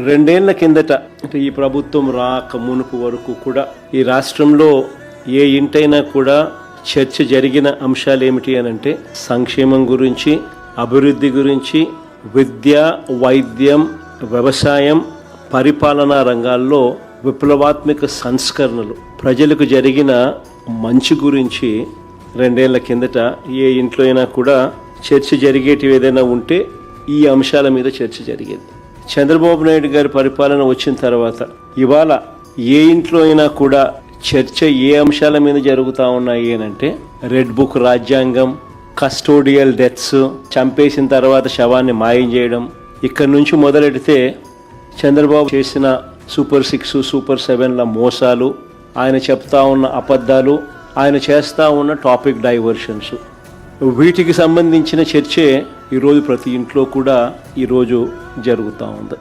2 ఏళ్ల కిందట అంటే ఈ ప్రభుత్వం రాక మునుపు వరకు కూడా ఈ రాష్ట్రంలో ఏ ఇంటైనా కూడా చర్చ జరిగిన అంశాలు ఏమిటి అని అంటే సంక్షేమం గురించి, అభివృద్ధి గురించి, విద్య, వైద్యం, వ్యవసాయం, పరిపాలనా రంగాల్లో విప్లవాత్మక సంస్కరణలు, ప్రజలకు జరిగిన మంచి గురించి 2 ఏళ్ల కిందట ఏ ఇంట్లో అయినా కూడా చర్చ జరిగేటివి ఏదైనా ఉంటే ఈ అంశాల మీద చర్చ జరిగేది. చంద్రబాబు నాయుడు గారి పరిపాలన వచ్చిన తర్వాత ఇవాళ ఏ ఇంట్లో అయినా కూడా చర్చ ఏ అంశాల మీద జరుగుతూ ఉన్నాయి అంటే రెడ్ బుక్ రాజ్యాంగం, కస్టోడియల్ డెత్స్, చంపేసిన తర్వాత శవాన్ని మాయం చేయడం, ఇక్కడి నుంచి మొదలెడితే చంద్రబాబు చేసిన సూపర్ 6, సూపర్ 7ల మోసాలు, ఆయన చెప్తా ఉన్న అబద్ధాలు, ఆయన చేస్తూ ఉన్న టాపిక్ డైవర్షన్స్, వీటికి సంబంధించిన చర్చే ఈరోజు ప్రతి ఇంట్లో కూడా ఈరోజు జరుగుతూ ఉంది.